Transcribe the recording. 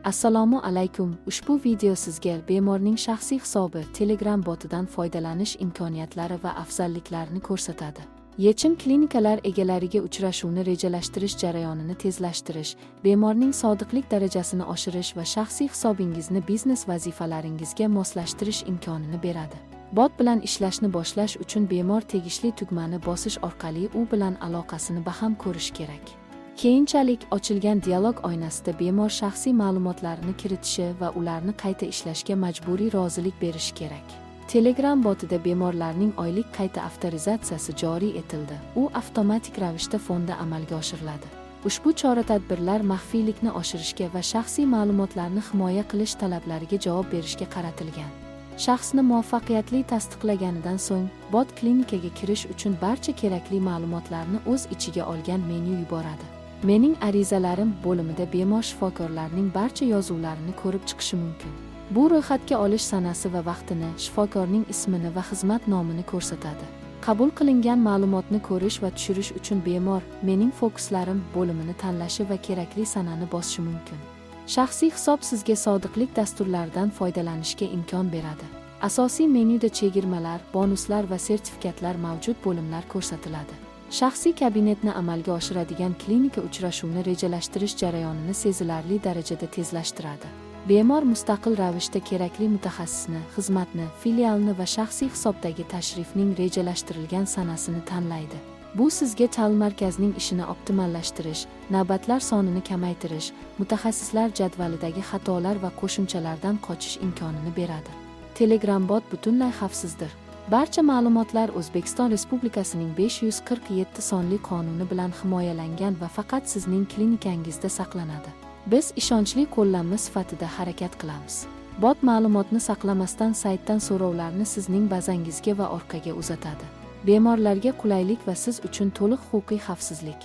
Assalomu alaykum. Ushbu video sizga bemorning shaxsiy hisobi, Telegram botidan foydalanish imkoniyatlari va afzalliklarini ko'rsatadi. Yechim klinikalar egalariga uchrashuvni rejalashtirish jarayonini tezlashtirish, bemorning sodiqlik darajasini oshirish va shaxsiy hisobingizni biznes vazifalaringizga moslashtirish imkonini beradi. Bot bilan ishlashni boshlash uchun bemor tegishli tugmani bosish orqali u bilan aloqasini baham ko'rish kerak. Keyinchalik ochilgan dialog oynasida bemor shaxsiy ma'lumotlarini kiritishi va ularni qayta ishlashga majburiy rozilik berishi kerak. Telegram botida bemorlarning oylik qayta avtorizatsiyasi joriy etildi. U avtomatik ravishda fonda amalga oshiriladi. Ushbu chora-tadbirlar maxfiylikni oshirishga va shaxsiy ma'lumotlarni himoya qilish talablariga javob berishga qaratilgan. Shaxsni muvaffaqiyatli tasdiqlaganidan so'ng, bot klinikaga kirish uchun barcha kerakli ma'lumotlarni o'z ichiga olgan menyu yuboradi. Mening arizalarim bo'limida bemor shifokorlarning barcha yozuvlarini ko'rib chiqishi mumkin. Bu ro'yxatga olish sanasi va vaqtini, shifokorning ismini va xizmat nomini ko'rsatadi. Qabul qilingan ma'lumotni ko'rish va tushirish uchun bemor "Mening fokuslarim" bo'limini tanlashi va kerakli sanani bosishi mumkin. Shaxsiy hisob sizga sodiqlik dasturlaridan foydalanishga imkon beradi. Asosiy menyuda chegirmalar, bonuslar va sertifikatlar mavjud bo'limlar ko'rsatiladi. Shaxsiy kabinetni amalga oshiradigan klinika uchrashuvni rejalashtirish jarayonini sezilarli darajada tezlashtiradi. Bemor mustaqil ravishda kerakli mutaxassisni, xizmatni, filialni va shaxsiy hisobdagi tashrifning rejalashtirilgan sanasini tanlaydi. Bu sizga ta'lim markazining ishini optimallashtirish, navbatlar sonini kamaytirish, mutaxassislar jadvalidagi xatolar va qo'shimchalardan qochish imkonini beradi. Telegram bot butunlay xavfsizdir. Barcha ma'lumotlar O'zbekiston Respublikasining 547 sonli qonuni bilan himoyalangan va faqat sizning klinikangizda saqlanadi. Biz ishonchli qo'llanma sifatida harakat qilamiz. Bot ma'lumotni saqlamasdan saytdan so'rovlarni sizning bazangizga va orqaga uzatadi. Bemorlarga qulaylik va siz uchun to'liq huquqiy xavfsizlik.